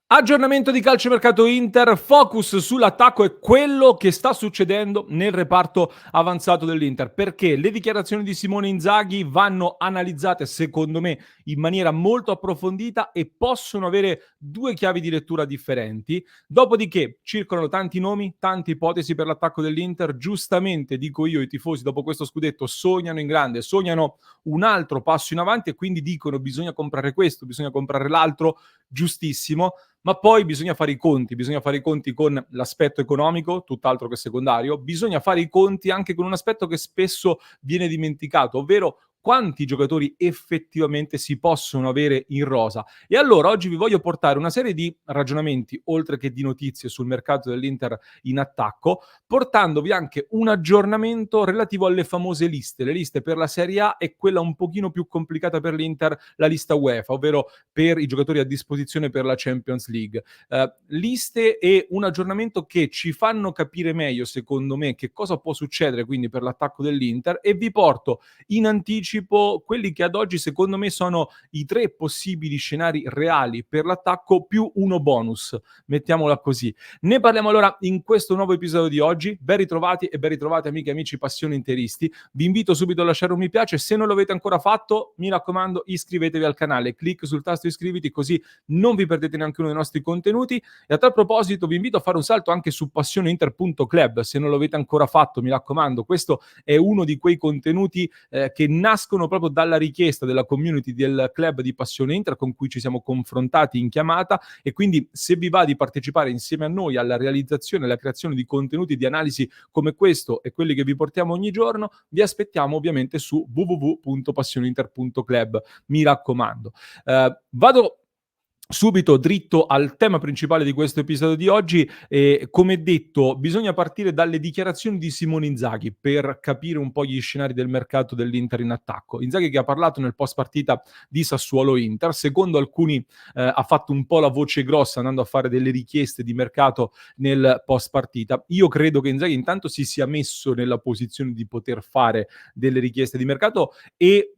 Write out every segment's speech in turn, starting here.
Aggiornamento di calciomercato Inter, focus sull'attacco e quello che sta succedendo nel reparto avanzato dell'Inter, perché le dichiarazioni di Simone Inzaghi vanno analizzate, secondo me, in maniera molto approfondita e possono avere due chiavi di lettura differenti. Dopodiché circolano tanti nomi, tante ipotesi per l'attacco dell'Inter. Giustamente, dico io, i tifosi dopo questo scudetto sognano in grande, sognano un altro passo in avanti e quindi dicono bisogna comprare questo, bisogna comprare l'altro, giustissimo, ma poi bisogna fare i conti con l'aspetto economico, tutt'altro che secondario, bisogna fare i conti anche con un aspetto che spesso viene dimenticato, ovvero quanti giocatori effettivamente si possono avere in rosa. E allora oggi vi voglio portare una serie di ragionamenti, oltre che di notizie sul mercato dell'Inter in attacco, portandovi anche un aggiornamento relativo alle famose liste, le liste per la Serie A e quella un pochino più complicata per l'Inter, la lista UEFA, ovvero per i giocatori a disposizione per la Champions League. Liste e un aggiornamento che ci fanno capire meglio, secondo me, che cosa può succedere quindi per l'attacco dell'Inter e vi porto in anticipo quelli che ad oggi secondo me sono i tre possibili scenari reali per l'attacco più uno bonus, mettiamola così. Ne parliamo allora in questo nuovo episodio di oggi. Ben ritrovati e ben ritrovate amiche e amici passioni interisti. Vi invito subito a lasciare un mi piace, se non l'avete ancora fatto, mi raccomando, iscrivetevi al canale, clic sul tasto iscriviti così non vi perdete neanche uno dei nostri contenuti. E a tal proposito vi invito a fare un salto anche su passioneinter.club, se non l'avete ancora fatto, mi raccomando, questo è uno di quei contenuti che nascono proprio dalla richiesta della community del club di Passione Inter con cui ci siamo confrontati in chiamata e quindi se vi va di partecipare insieme a noi alla realizzazione e alla creazione di contenuti di analisi come questo e quelli che vi portiamo ogni giorno, vi aspettiamo ovviamente su www.passioneinter.club, mi raccomando. Vado subito dritto al tema principale di questo episodio di oggi. Come detto, bisogna partire dalle dichiarazioni di Simone Inzaghi per capire un po' gli scenari del mercato dell'Inter in attacco. Inzaghi che ha parlato nel post partita di Sassuolo-Inter, secondo alcuni ha fatto un po' la voce grossa andando a fare delle richieste di mercato nel post partita. Io credo che Inzaghi intanto si sia messo nella posizione di poter fare delle richieste di mercato e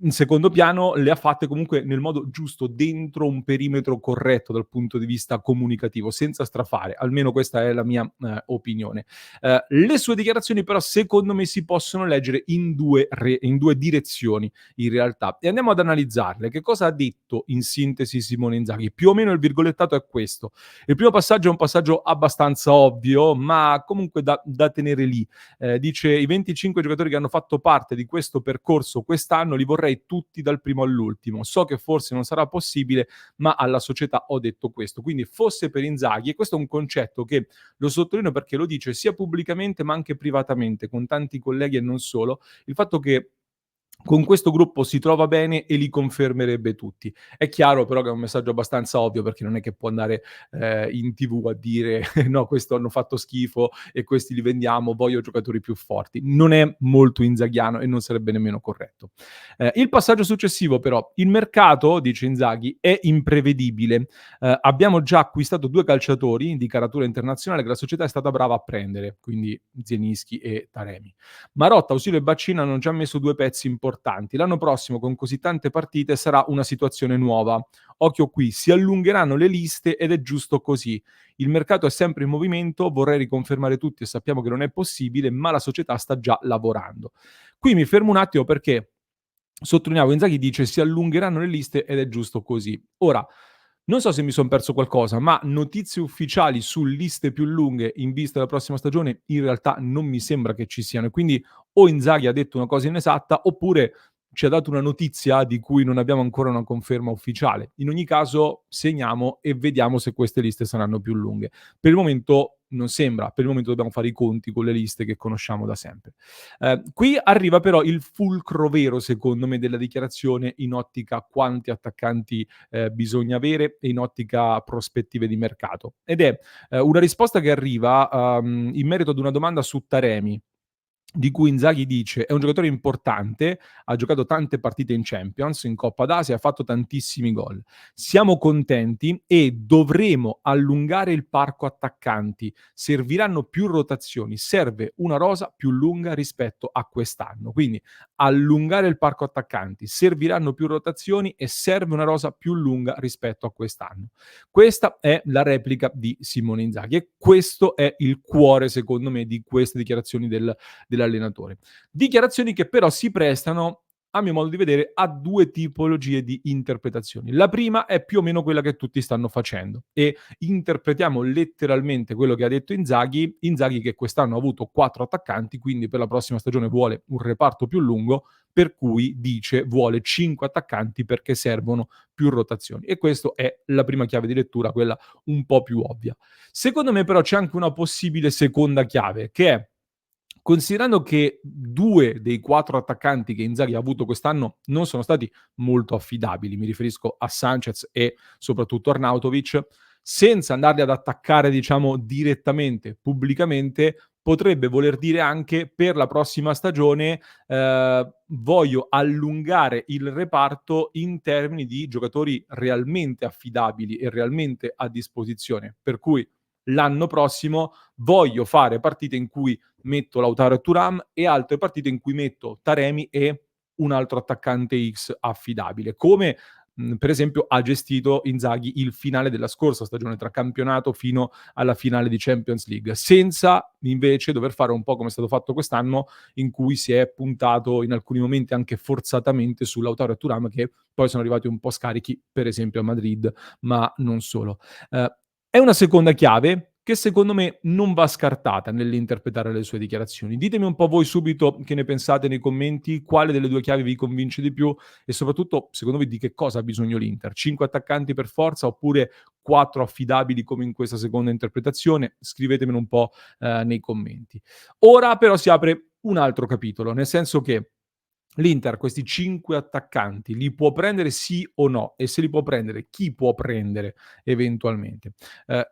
in secondo piano le ha fatte comunque nel modo giusto, dentro un perimetro corretto dal punto di vista comunicativo, senza strafare. Almeno questa è la mia opinione. Le sue dichiarazioni però secondo me si possono leggere in due direzioni in realtà. E andiamo ad analizzarle. Che cosa ha detto in sintesi Simone Inzaghi? Più o meno il virgolettato è questo. Il primo passaggio è un passaggio abbastanza ovvio, ma comunque da tenere lì. Dice i 25 giocatori che hanno fatto parte di questo percorso quest'anno li vorrei tutti dal primo all'ultimo. So che forse non sarà possibile, ma alla società ho detto questo. Quindi fosse per Inzaghi, e questo è un concetto che lo sottolineo perché lo dice sia pubblicamente ma anche privatamente, con tanti colleghi e non solo, il fatto che con questo gruppo si trova bene e li confermerebbe tutti. È chiaro però che è un messaggio abbastanza ovvio perché non è che può andare in TV a dire no, questo hanno fatto schifo e questi li vendiamo, voglio giocatori più forti. Non è molto inzaghiano e non sarebbe nemmeno corretto. Il passaggio successivo però, il mercato, dice Inzaghi, è imprevedibile. Abbiamo già acquistato due calciatori di caratura internazionale che la società è stata brava a prendere, quindi Zielinski e Taremi. Marotta, Ausilio e Baccino hanno già messo due pezzi importanti. L'anno prossimo, con così tante partite, sarà una situazione nuova. Occhio qui, si allungheranno le liste ed è giusto così. Il mercato è sempre in movimento, vorrei riconfermare tutti e sappiamo che non è possibile, ma la società sta già lavorando. Qui mi fermo un attimo perché sottolineavo, Inzaghi dice si allungheranno le liste ed è giusto così. Ora, non so se mi son perso qualcosa, ma notizie ufficiali su liste più lunghe in vista della prossima stagione in realtà non mi sembra che ci siano e quindi o Inzaghi ha detto una cosa inesatta oppure ci ha dato una notizia di cui non abbiamo ancora una conferma ufficiale. In ogni caso segniamo e vediamo se queste liste saranno più lunghe. Per il momento non sembra, per il momento dobbiamo fare i conti con le liste che conosciamo da sempre. Qui arriva però il fulcro vero, secondo me, della dichiarazione in ottica quanti attaccanti bisogna avere e in ottica prospettive di mercato. Ed è una risposta che arriva in merito ad una domanda su Taremi. di cui Inzaghi dice: "È un giocatore importante, ha giocato tante partite in Champions, in Coppa d'Asia, ha fatto tantissimi gol. Siamo contenti e dovremo allungare il parco attaccanti. Serviranno più rotazioni, serve una rosa più lunga rispetto a quest'anno". Quindi allungare il parco attaccanti, serviranno più rotazioni e serve una rosa più lunga rispetto a quest'anno. Questa è la replica di Simone Inzaghi e questo è il cuore, secondo me, di queste dichiarazioni dell'allenatore. Dichiarazioni che però si prestano, a mio modo di vedere, a due tipologie di interpretazioni. La prima è più o meno quella che tutti stanno facendo e interpretiamo letteralmente quello che ha detto Inzaghi, Inzaghi che quest'anno ha avuto 4 attaccanti, quindi per la prossima stagione vuole un reparto più lungo, per cui dice vuole 5 attaccanti perché servono più rotazioni. E questa è la prima chiave di lettura, quella un po' più ovvia. Secondo me però c'è anche una possibile seconda chiave, che è considerando che 2 dei 4 attaccanti che Inzaghi ha avuto quest'anno non sono stati molto affidabili, mi riferisco a Sanchez e soprattutto Arnautovic, senza andarli ad attaccare, diciamo, direttamente, pubblicamente, potrebbe voler dire anche per la prossima stagione, voglio allungare il reparto in termini di giocatori realmente affidabili e realmente a disposizione. Per cui l'anno prossimo voglio fare partite in cui metto Lautaro e Thuram e altre partite in cui metto Taremi e un altro attaccante X affidabile, come per esempio ha gestito Inzaghi il finale della scorsa stagione tra campionato fino alla finale di Champions League, senza invece dover fare un po' come è stato fatto quest'anno, in cui si è puntato in alcuni momenti anche forzatamente su Lautaro e Thuram, che poi sono arrivati un po' scarichi, per esempio a Madrid, ma non solo. È una seconda chiave che secondo me non va scartata nell'interpretare le sue dichiarazioni. Ditemi un po' voi subito che ne pensate nei commenti, quale delle 2 chiavi vi convince di più e soprattutto secondo voi di che cosa ha bisogno l'Inter? 5 attaccanti per forza oppure 4 affidabili come in questa seconda interpretazione? Scrivetemelo un po', nei commenti. Ora però si apre un altro capitolo, nel senso che l'Inter questi 5 attaccanti li può prendere sì o no? E se li può prendere, chi può prendere eventualmente?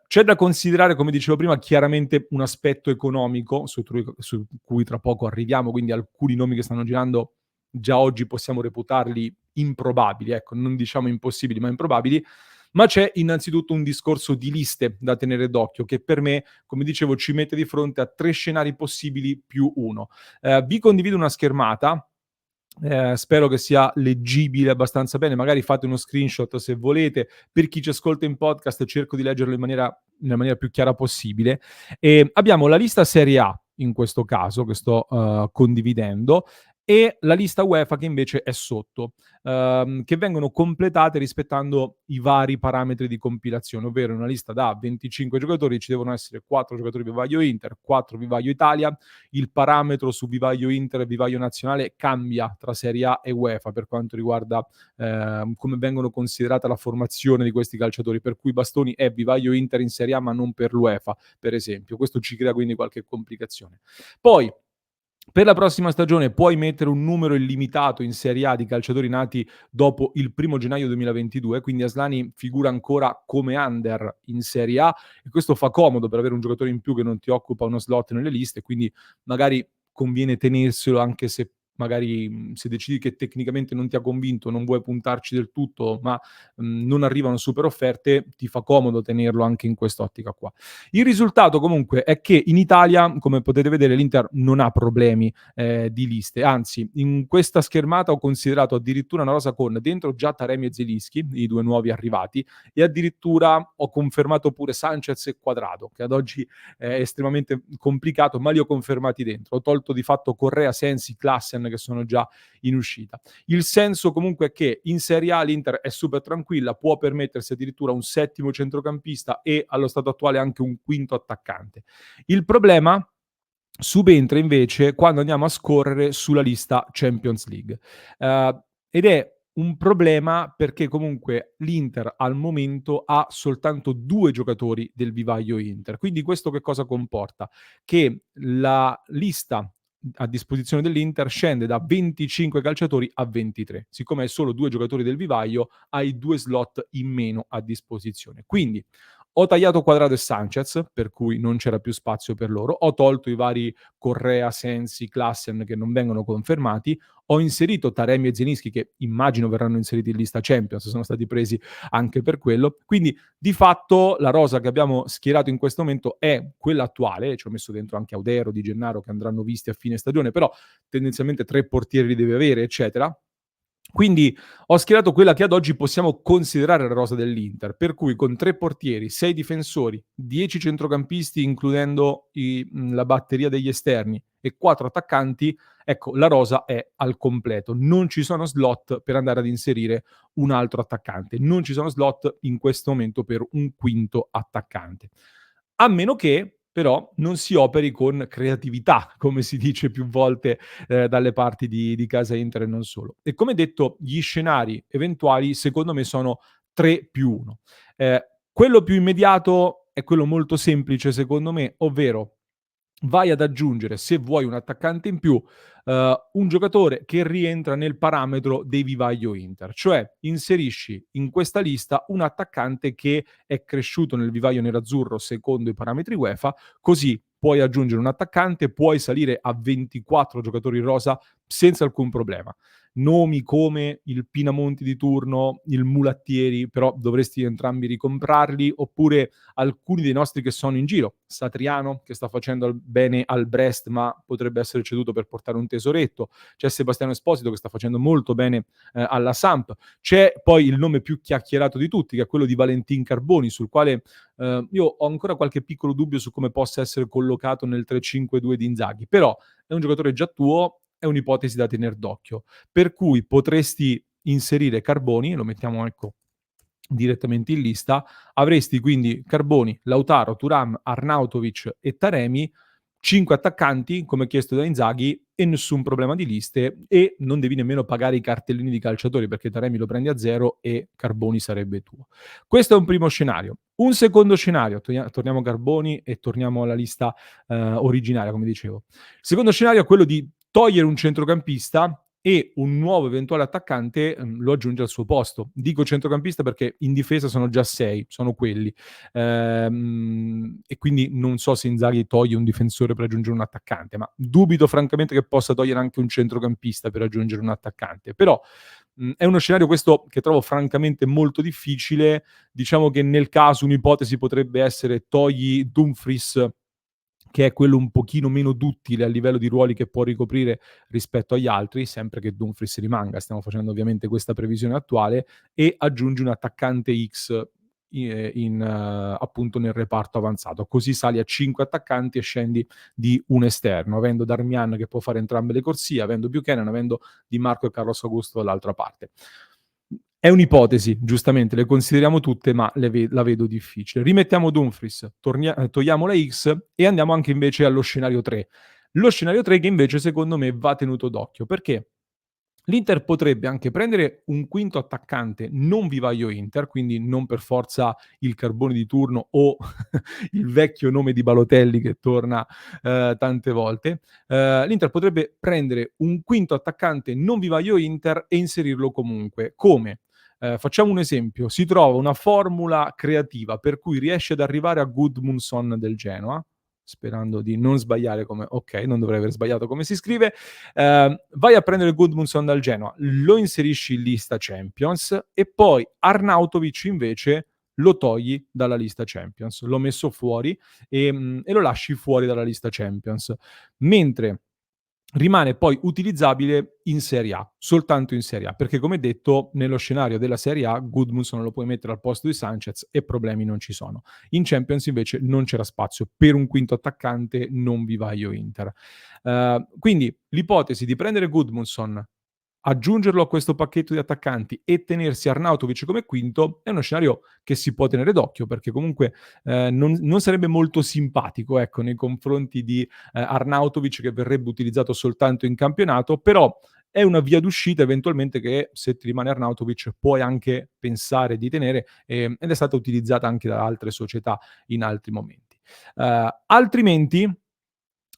C'è da considerare, come dicevo prima, chiaramente un aspetto economico su cui tra poco arriviamo, quindi alcuni nomi che stanno girando già oggi possiamo reputarli improbabili, ecco, non diciamo impossibili, ma improbabili. Ma c'è innanzitutto un discorso di liste da tenere d'occhio che per me, come dicevo, ci mette di fronte a 3 scenari possibili più 1. Vi condivido una schermata. Spero che sia leggibile abbastanza bene, magari fate uno screenshot se volete. Per chi ci ascolta in podcast cerco di leggerlo nella maniera più chiara possibile. Abbiamo la lista Serie A, in questo caso, che sto, condividendo, e la lista UEFA che invece è sotto, che vengono completate rispettando i vari parametri di compilazione, ovvero in una lista da 25 giocatori ci devono essere 4 giocatori vivaio Inter, 4 vivaio Italia. Il parametro su vivaio Inter e vivaio nazionale cambia tra Serie A e UEFA per quanto riguarda come vengono considerata la formazione di questi calciatori, per cui Bastoni è vivaio Inter in Serie A ma non per l'UEFA, per esempio. Questo ci crea quindi qualche complicazione. Poi per la prossima stagione puoi mettere un numero illimitato in Serie A di calciatori nati dopo il 1° gennaio 2022, quindi Aslani figura ancora come under in Serie A e questo fa comodo per avere un giocatore in più che non ti occupa uno slot nelle liste, quindi magari conviene tenerselo anche se magari se decidi che tecnicamente non ti ha convinto, non vuoi puntarci del tutto, ma non arrivano super offerte, ti fa comodo tenerlo anche in quest'ottica qua. Il risultato comunque è che in Italia, come potete vedere, l'Inter non ha problemi di liste, anzi in questa schermata ho considerato addirittura una rosa con dentro già Taremi e Zelinski, i 2 nuovi arrivati, e addirittura ho confermato pure Sanchez e Quadrado, che ad oggi è estremamente complicato, ma li ho confermati dentro. Ho tolto di fatto Correa, Sensi, Klassen che sono già in uscita. Il senso comunque è che in Serie A l'Inter è super tranquilla, può permettersi addirittura un settimo centrocampista e allo stato attuale anche un quinto attaccante. Il problema subentra invece quando andiamo a scorrere sulla lista Champions League. Ed è un problema perché comunque l'Inter al momento ha soltanto 2 giocatori del vivaio Inter. Quindi questo che cosa comporta? Che la lista a disposizione dell'Inter scende da 25 calciatori a 23. Siccome hai solo 2 giocatori del vivaio, hai 2 slot in meno a disposizione. Quindi Ho tagliato Quadrado e Sanchez, per cui non c'era più spazio per loro. Ho tolto i vari Correa, Sensi, Klaassen che non vengono confermati. Ho inserito Taremi e Zielinski che immagino verranno inseriti in lista Champions, sono stati presi anche per quello. Quindi di fatto la rosa che abbiamo schierato in questo momento è quella attuale, ci ho messo dentro anche Audero, Di Gennaro che andranno visti a fine stagione, però tendenzialmente 3 portieri li deve avere, eccetera. Quindi ho schierato quella che ad oggi possiamo considerare la rosa dell'Inter, per cui con 3 portieri, 6 difensori, 10 centrocampisti includendo la batteria degli esterni e 4 attaccanti, ecco la rosa è al completo. Non ci sono slot per andare ad inserire un altro attaccante, non ci sono slot in questo momento per un quinto attaccante. A meno che però non si operi con creatività, come si dice più volte dalle parti di casa Inter e non solo. E come detto, gli scenari eventuali secondo me sono 3 più 1. Quello più immediato è quello molto semplice secondo me, ovvero vai ad aggiungere, se vuoi un attaccante in più, un giocatore che rientra nel parametro dei vivaio Inter, cioè inserisci in questa lista un attaccante che è cresciuto nel vivaio nerazzurro secondo i parametri UEFA, così puoi aggiungere un attaccante, puoi salire a 24 giocatori rosa senza alcun problema. Nomi come il Pinamonti di turno, il Mulattieri, però dovresti entrambi ricomprarli, oppure alcuni dei nostri che sono in giro. Satriano, che sta facendo bene al Brest, ma potrebbe essere ceduto per portare un tesoretto. C'è Sebastiano Esposito, che sta facendo molto bene alla Samp. C'è poi il nome più chiacchierato di tutti, che è quello di Valentin Carboni, sul quale io ho ancora qualche piccolo dubbio su come possa essere collocato nel 3-5-2 di Inzaghi. Però è un giocatore già tuo, è un'ipotesi da tener d'occhio. Per cui potresti inserire Carboni, lo mettiamo ecco direttamente in lista, avresti quindi Carboni, Lautaro, Thuram, Arnautovic e Taremi, 5 attaccanti come chiesto da Inzaghi e nessun problema di liste e non devi nemmeno pagare i cartellini di calciatori perché Taremi lo prendi a zero e Carboni sarebbe tuo. Questo è un primo scenario. Un secondo scenario, torniamo a Carboni e torniamo alla lista originaria, come dicevo. Il secondo scenario è quello di togliere un centrocampista e un nuovo eventuale attaccante lo aggiunge al suo posto. Dico centrocampista perché in difesa sono già 6, sono quelli. E quindi non so se Inzaghi toglie un difensore per aggiungere un attaccante, ma dubito francamente che possa togliere anche un centrocampista per aggiungere un attaccante. Però è uno scenario questo che trovo francamente molto difficile. Diciamo che nel caso un'ipotesi potrebbe essere togli Dumfries che è quello un pochino meno duttile a livello di ruoli che può ricoprire rispetto agli altri, sempre che Dumfries rimanga, stiamo facendo ovviamente questa previsione attuale, e aggiungi un attaccante X appunto nel reparto avanzato. Così sali a 5 attaccanti e scendi di un esterno, avendo Darmian che può fare entrambe le corsie, avendo Buchanan, avendo Di Marco e Carlos Augusto dall'altra parte. È un'ipotesi, giustamente, le consideriamo tutte, ma la vedo difficile. Rimettiamo Dumfries, togliamo la X e andiamo anche invece allo scenario 3. Lo scenario 3 che invece secondo me va tenuto d'occhio, perché l'Inter potrebbe anche prendere un quinto attaccante non vivaio Inter, quindi non per forza il Carboni di turno o il vecchio nome di Balotelli che torna tante volte. L'Inter potrebbe prendere un quinto attaccante non vivaio Inter e inserirlo comunque. Come? Facciamo un esempio, si trova una formula creativa per cui riesce ad arrivare a Gudmundsson del Genoa, sperando di non sbagliare come ok, non dovrei aver sbagliato come si scrive. Vai a prendere Gudmundsson dal Genoa, lo inserisci in lista Champions e poi Arnautovic invece lo togli dalla lista Champions. L'ho messo fuori e lo lasci fuori dalla lista Champions. Mentre rimane poi utilizzabile in Serie A, soltanto in Serie A, perché come detto nello scenario della Serie A Gudmundsson lo puoi mettere al posto di Sanchez e problemi non ci sono. In Champions invece non c'era spazio per un quinto attaccante non vivaio Inter. Quindi l'ipotesi di prendere Gudmundsson, aggiungerlo a questo pacchetto di attaccanti e tenersi Arnautovic come quinto è uno scenario che si può tenere d'occhio perché comunque non sarebbe molto simpatico ecco, nei confronti di Arnautovic che verrebbe utilizzato soltanto in campionato, però è una via d'uscita eventualmente che se ti rimane Arnautovic puoi anche pensare di tenere ed è stata utilizzata anche da altre società in altri momenti. Altrimenti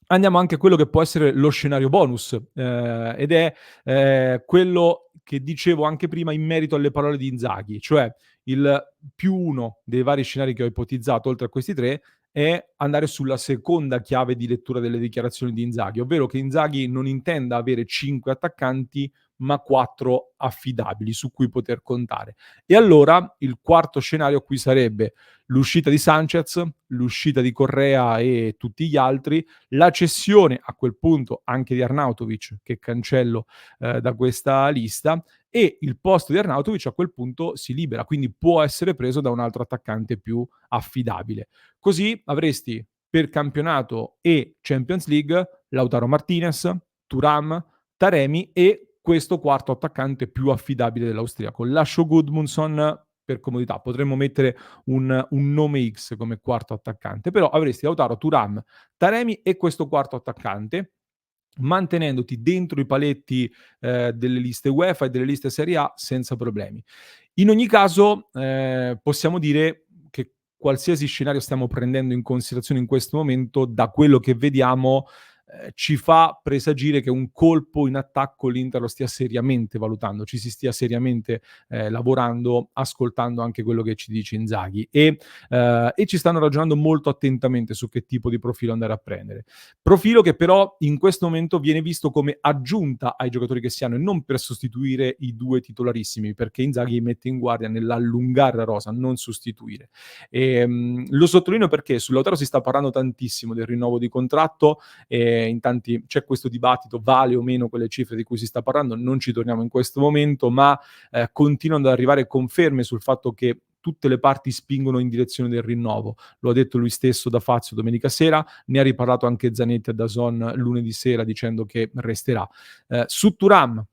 andiamo anche a quello che può essere lo scenario bonus, ed è quello che dicevo anche prima in merito alle parole di Inzaghi, cioè il più uno dei vari scenari che ho ipotizzato, oltre a questi 3, è andare sulla seconda chiave di lettura delle dichiarazioni di Inzaghi, ovvero che Inzaghi non intenda avere 5 attaccanti, ma 4 affidabili su cui poter contare. E allora il quarto scenario qui sarebbe l'uscita di Sanchez, l'uscita di Correa e tutti gli altri, la cessione a quel punto anche di Arnautovic, che cancello da questa lista, e il posto di Arnautovic a quel punto si libera, quindi può essere preso da un altro attaccante più affidabile. Così avresti per campionato e Champions League Lautaro Martinez, Thuram, Taremi e questo quarto attaccante più affidabile dell'austriaco. Lascio Gudmundsson per comodità, potremmo mettere un nome X come quarto attaccante, però avresti Lautaro, Thuram, Taremi e questo quarto attaccante, mantenendoti dentro i paletti delle liste UEFA e delle liste Serie A senza problemi. In ogni caso, possiamo dire che qualsiasi scenario stiamo prendendo in considerazione in questo momento, da quello che vediamo, ci fa presagire che un colpo in attacco l'Inter lo stia seriamente valutando, ci si stia seriamente lavorando, ascoltando anche quello che ci dice Inzaghi e ci stanno ragionando molto attentamente su che tipo di profilo andare a prendere. Profilo che però in questo momento viene visto come aggiunta ai giocatori che si hanno e non per sostituire i 2 titolarissimi, perché Inzaghi mette in guardia nell'allungare la rosa, non sostituire. Lo sottolineo perché su Lautaro si sta parlando tantissimo del rinnovo di contratto, in tanti c'è questo dibattito, vale o meno quelle cifre di cui si sta parlando, non ci torniamo in questo momento, ma continuano ad arrivare conferme sul fatto che tutte le parti spingono in direzione del rinnovo. Lo ha detto lui stesso da Fazio domenica sera, ne ha riparlato anche Zanetti a DAZN lunedì sera dicendo che resterà. Su Thuram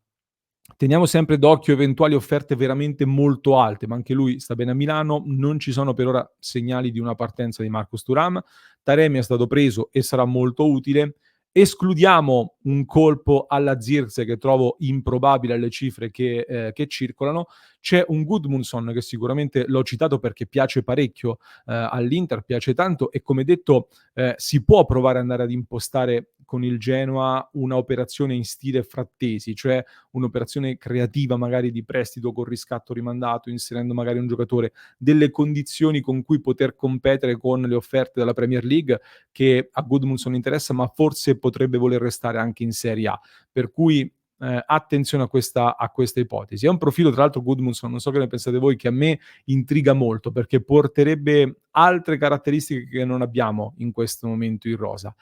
teniamo sempre d'occhio eventuali offerte veramente molto alte, ma anche lui sta bene a Milano, non ci sono per ora segnali di una partenza di Marcus Thuram. Taremi è stato preso e sarà molto utile. Escludiamo un colpo alla Zirkzee che trovo improbabile alle cifre che circolano. C'è un Gudmundsson che sicuramente l'ho citato perché piace parecchio all'Inter, piace tanto e come detto si può provare ad andare ad impostare con il Genoa una operazione in stile Frattesi, cioè un'operazione creativa magari di prestito con riscatto rimandato, inserendo magari un giocatore, delle condizioni con cui poter competere con le offerte della Premier League che a Gudmundsson interessa, ma forse potrebbe voler restare anche in Serie A. Per cui attenzione a questa ipotesi. È un profilo, tra l'altro, Gudmundsson, non so che ne pensate voi, che a me intriga molto perché porterebbe altre caratteristiche che non abbiamo in questo momento in rosa.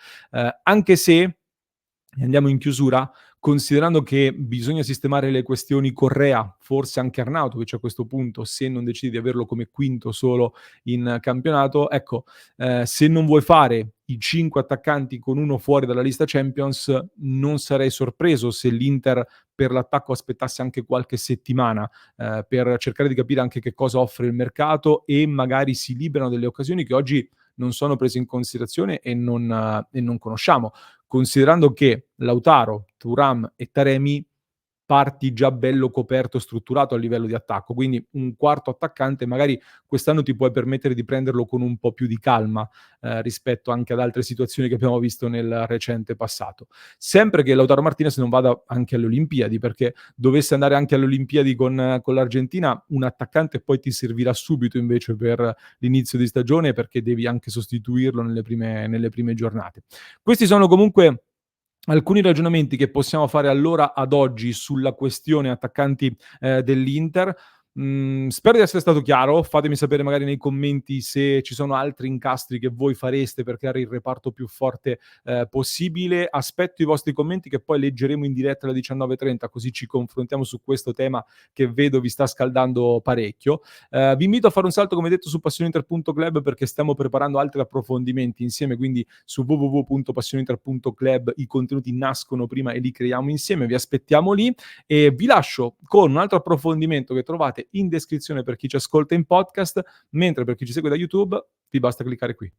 Anche se andiamo in chiusura, considerando che bisogna sistemare le questioni Correa, forse anche Arnautovic a questo punto, se non decidi di averlo come quinto solo in campionato, ecco, se non vuoi fare i 5 attaccanti con uno fuori dalla lista Champions, non sarei sorpreso se l'Inter per l'attacco aspettasse anche qualche settimana per cercare di capire anche che cosa offre il mercato e magari si liberano delle occasioni che oggi non sono prese in considerazione e non conosciamo, considerando che Lautaro, Thuram e Taremi parti già bello coperto, strutturato a livello di attacco, quindi un quarto attaccante magari quest'anno ti puoi permettere di prenderlo con un po' più di calma rispetto anche ad altre situazioni che abbiamo visto nel recente passato. Sempre che Lautaro Martinez non vada anche alle Olimpiadi, perché dovesse andare anche alle Olimpiadi con l'Argentina, un attaccante poi ti servirà subito invece per l'inizio di stagione perché devi anche sostituirlo nelle prime giornate. Questi sono comunque alcuni ragionamenti che possiamo fare allora ad oggi sulla questione attaccanti dell'Inter. Spero di essere stato chiaro, fatemi sapere magari nei commenti se ci sono altri incastri che voi fareste per creare il reparto più forte possibile. Aspetto i vostri commenti che poi leggeremo in diretta alle 19:30, così ci confrontiamo su questo tema che vedo vi sta scaldando parecchio. Vi invito a fare un salto, come detto, su passioninter.club perché stiamo preparando altri approfondimenti insieme, quindi su www.passioninter.club i contenuti nascono prima e li creiamo insieme. Vi aspettiamo lì e vi lascio con un altro approfondimento che trovate in descrizione per chi ci ascolta in podcast, mentre per chi ci segue da YouTube vi basta cliccare qui.